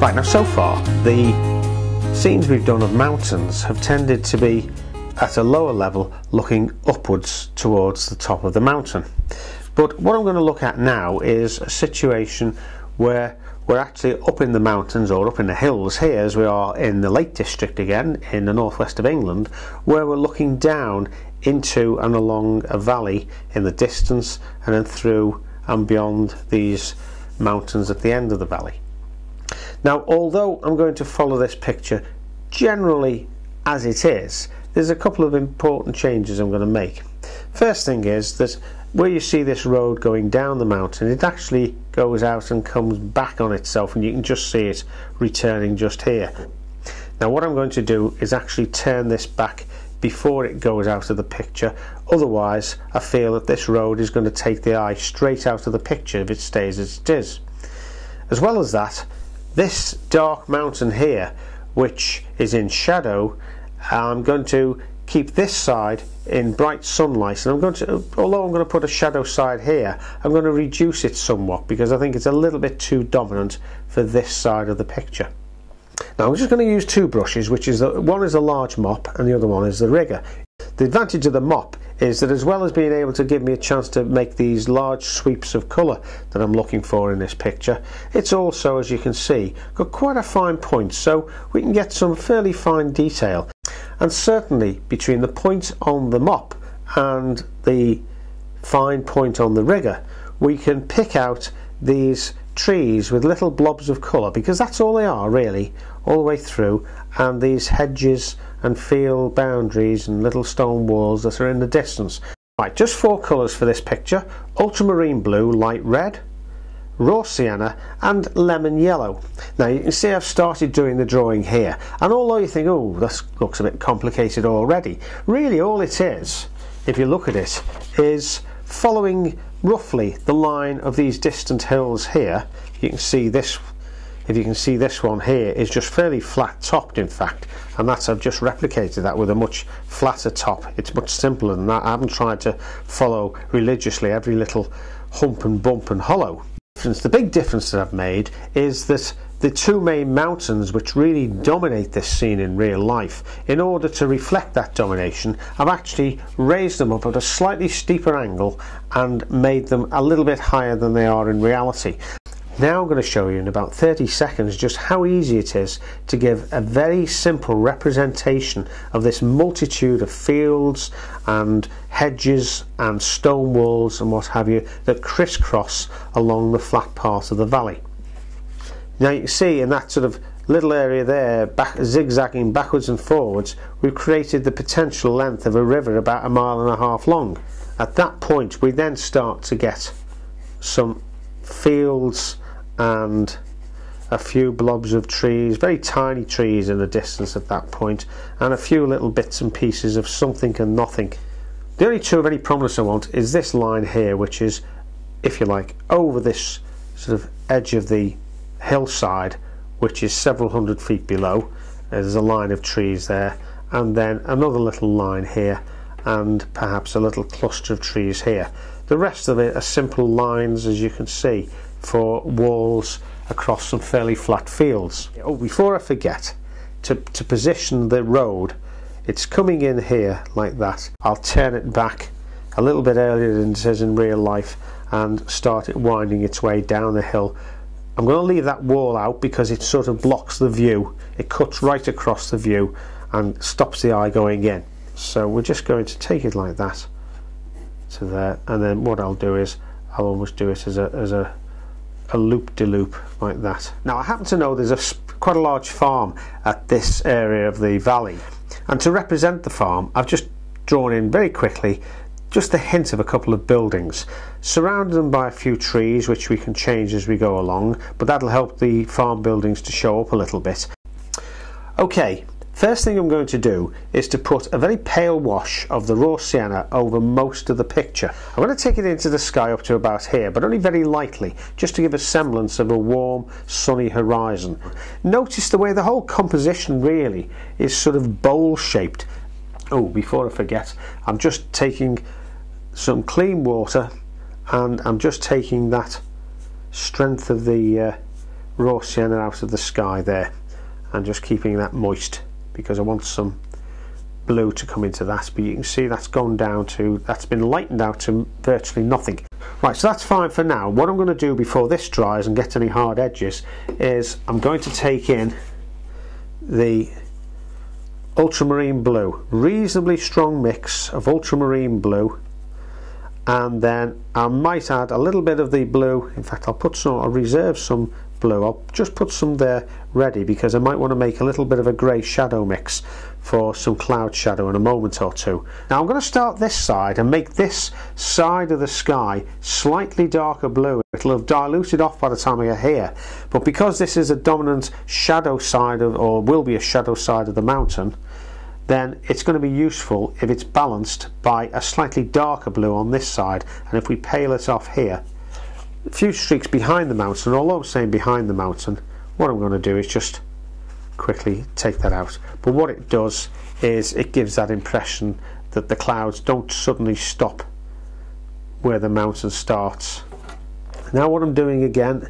Right, now so far the scenes we've done of mountains have tended to be at a lower level looking upwards towards the top of the mountain. But what I'm going to look at now is a situation where we're actually up in the mountains, or up in the hills here, as we are in the Lake District again in the northwest of England, where we're looking down into and along a valley in the distance and then through and beyond these mountains at the end of the valley. Now, although I'm going to follow this picture generally as it is, there's a couple of important changes I'm going to make. First thing is that where you see this road going down the mountain, it actually goes out and comes back on itself, and you can just see it returning just here. Now what I'm going to do is actually turn this back before it goes out of the picture, otherwise I feel that this road is going to take the eye straight out of the picture if it stays as it is. As well as that, this dark mountain here, which is in shadow, I'm going to keep this side in bright sunlight, and although I'm going to put a shadow side here, I'm going to reduce it somewhat because I think it's a little bit too dominant for this side of the picture. Now I'm just going to use two brushes, which is one is a large mop and the other one is the rigger. The advantage of the mop is that as well as being able to give me a chance to make these large sweeps of colour that I'm looking for in this picture, it's also, as you can see, got quite a fine point, so we can get some fairly fine detail. And certainly between the point on the mop and the fine point on the rigger, we can pick out these trees with little blobs of colour, because that's all they are really, all the way through, and these hedges and field boundaries and little stone walls that are in the distance. Right, just four colours for this picture: ultramarine blue, light red, raw sienna and lemon yellow. Now you can see I've started doing the drawing here, and although you think, oh, this looks a bit complicated already, really all it is, if you look at it, is following roughly the line of these distant hills here. You can see this, if you can see this one here is just fairly flat topped in fact, and that's, I've just replicated that with a much flatter top. It's much simpler than that. I haven't tried to follow religiously every little hump and bump and hollow. The big difference that I've made is that the two main mountains which really dominate this scene in real life, in order to reflect that domination, I've actually raised them up at a slightly steeper angle and made them a little bit higher than they are in reality. Now I'm going to show you in about 30 seconds just how easy it is to give a very simple representation of this multitude of fields and hedges and stone walls and what have you that crisscross along the flat part of the valley. Now you can see in that sort of little area there, zigzagging backwards and forwards, we've created the potential length of a river about 1.5 miles long. At that point we then start to get some fields and a few blobs of trees, very tiny trees in the distance at that point, and a few little bits and pieces of something and nothing. The only two of any prominence I want is this line here, which is, if you like, over this sort of edge of the hillside, which is several hundred feet below. There's a line of trees there, and then another little line here, and perhaps a little cluster of trees here. The rest of it are simple lines, as you can see, for walls across some fairly flat fields. Oh, before I forget, to position the road, it's coming in here like that. I'll turn it back a little bit earlier than it is in real life and start it winding its way down the hill. I'm going to leave that wall out because it sort of blocks the view. It cuts right across the view and stops the eye going in. So we're just going to take it like that to there, and then what I'll do is I'll almost do it as a loop-de-loop like that. Now I happen to know there's quite a large farm at this area of the valley, and to represent the farm I've just drawn in very quickly just a hint of a couple of buildings, surrounded them by a few trees which we can change as we go along, but that'll help the farm buildings to show up a little bit. Okay, first thing I'm going to do is to put a very pale wash of the raw sienna over most of the picture. I'm going to take it into the sky up to about here, but only very lightly, just to give a semblance of a warm, sunny horizon. Notice the way the whole composition really is sort of bowl-shaped. Oh, before I forget, I'm just taking some clean water and I'm just taking that strength of the raw sienna out of the sky there and just keeping that moist because I want some blue to come into that, but you can see that's gone down to, that's been lightened out to virtually nothing. Right, so that's fine for now. What I'm going to do before this dries and gets any hard edges is I'm going to take in the ultramarine blue, reasonably strong mix of ultramarine blue, and then I might add a little bit of the blue. In fact, I'll reserve some blue. I'll just put some there ready because I might want to make a little bit of a grey shadow mix for some cloud shadow in a moment or two. Now I'm going to start this side and make this side of the sky slightly darker blue. It'll have diluted off by the time I get here, but because this is a dominant shadow side of, or will be a shadow side of the mountain, then it's going to be useful if it's balanced by a slightly darker blue on this side. And if we pale it off here, a few streaks behind the mountain, although I'm saying behind the mountain, what I'm going to do is just quickly take that out. But what it does is it gives that impression that the clouds don't suddenly stop where the mountain starts. Now what I'm doing again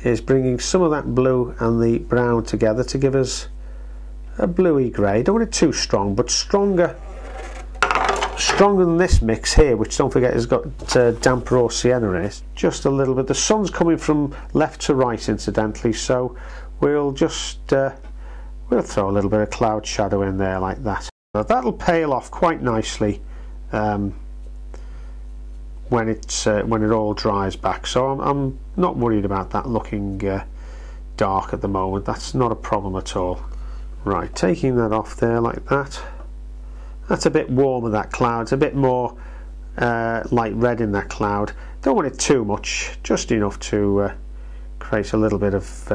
is bringing some of that blue and the brown together to give us a bluey grey. Don't want it too strong, but stronger than this mix here, which don't forget has got damp raw sienna in it. Just a little bit. The sun's coming from left to right incidentally, so we'll just we'll throw a little bit of cloud shadow in there like that. That'll pale off quite nicely when it all dries back, so I'm not worried about that looking dark at the moment. That's not a problem at all. Right, taking that off there like that. That's a bit warmer, that cloud. It's a bit more light red in that cloud. Don't want it too much, just enough to create a little bit of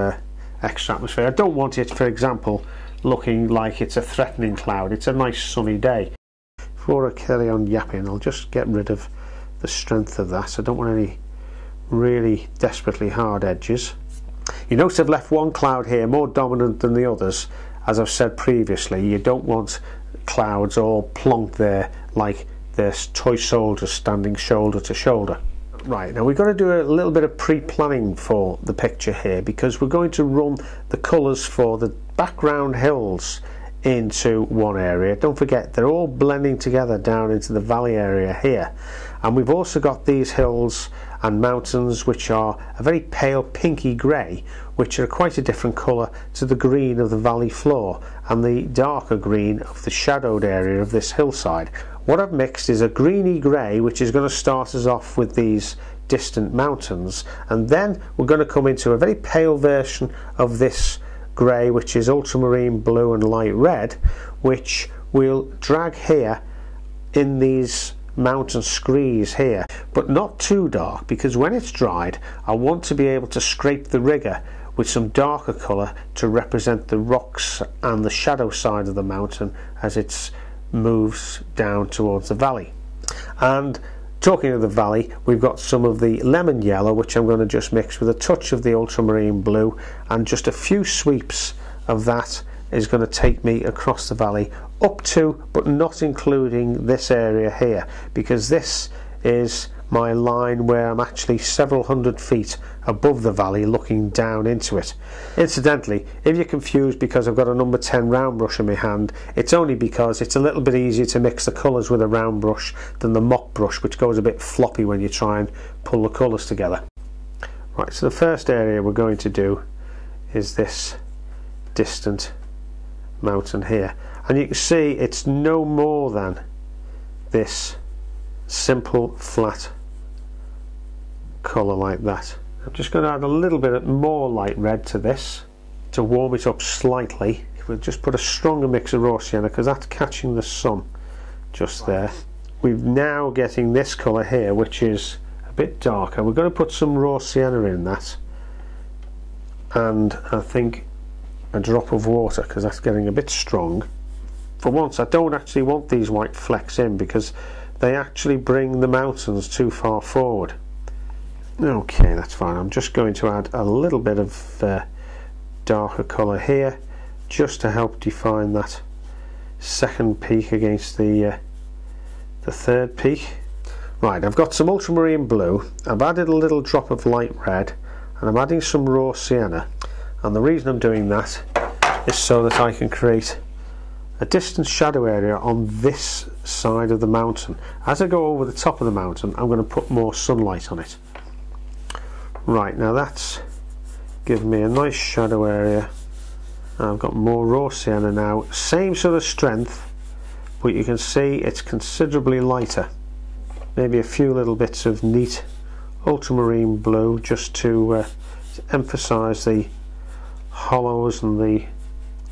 extra atmosphere. I don't want it, for example, looking like it's a threatening cloud. It's a nice sunny day. Before I carry on yapping, I'll just get rid of the strength of that. I don't want any really desperately hard edges. You notice I've left one cloud here more dominant than the others. As I've said previously, you don't want clouds all plonked there like this toy soldiers standing shoulder to shoulder. Right, now we've got to do a little bit of pre-planning for the picture here, because we're going to run the colours for the background hills into one area. Don't forget, they're all blending together down into the valley area here, and we've also got these hills and mountains which are a very pale pinky grey, which are quite a different colour to the green of the valley floor and the darker green of the shadowed area of this hillside. What I've mixed is a greeny grey, which is going to start us off with these distant mountains, and then we're going to come into a very pale version of this grey, which is ultramarine blue and light red, which we'll drag here in these mountain screes here, but not too dark, because when it's dried I want to be able to scrape the rigger with some darker colour to represent the rocks and the shadow side of the mountain as it moves down towards the valley. And talking of the valley, we've got some of the lemon yellow, which I'm going to just mix with a touch of the ultramarine blue, and just a few sweeps of that is going to take me across the valley up to, but not including, this area here, because this is my line where I'm actually several hundred feet above the valley looking down into it. Incidentally, if you're confused because I've got a number 10 round brush in my hand, it's only because it's a little bit easier to mix the colours with a round brush than the mop brush, which goes a bit floppy when you try and pull the colours together. Right, so the first area we're going to do is this distant mountain here, and you can see it's no more than this simple flat colour like that. I'm just going to add a little bit more light red to this to warm it up slightly. We'll just put a stronger mix of raw sienna because that's catching the sun just there. We're now getting this colour here, which is a bit darker. We're going to put some raw sienna in that, and I think a drop of water, because that's getting a bit strong. For once I don't actually want these white flecks in because they actually bring the mountains too far forward. Okay, that's fine. I'm just going to add a little bit of darker colour here just to help define that second peak against the third peak. Right, I've got some ultramarine blue. I've added a little drop of light red, and I'm adding some raw sienna, and the reason I'm doing that is so that I can create a distant shadow area on this side of the mountain. As I go over the top of the mountain, I'm going to put more sunlight on it. Right, now that's given me a nice shadow area. I've got more raw sienna now, same sort of strength, but you can see it's considerably lighter. Maybe a few little bits of neat ultramarine blue just to emphasize the hollows and the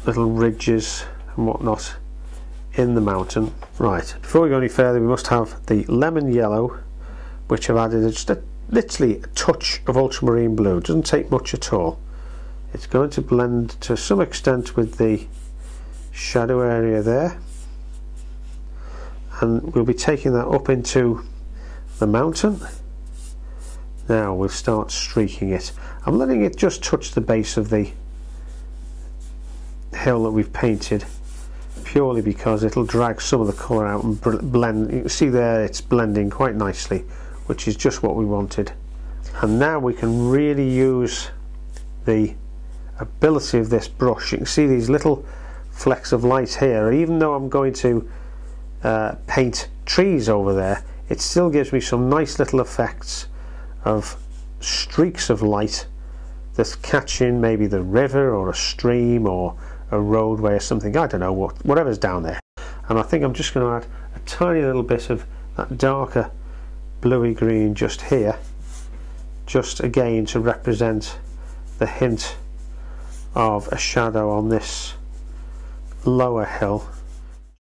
little ridges and whatnot in the mountain. Right, before we go any further, we must have the lemon yellow, which I've added just literally a touch of ultramarine blue. It doesn't take much at all. It's going to blend to some extent with the shadow area there, and we'll be taking that up into the mountain. Now we'll start streaking it. I'm letting it just touch the base of the hill that we've painted, purely because it'll drag some of the colour out and blend. You can see there it's blending quite nicely, which is just what we wanted. And now we can really use the ability of this brush. You can see these little flecks of light here. Even though I'm going to paint trees over there, it still gives me some nice little effects of streaks of light that catch in maybe the river or a stream or a roadway or something. I don't know, whatever's down there. And I think I'm just going to add a tiny little bit of that darker bluey green just here, just again to represent the hint of a shadow on this lower hill.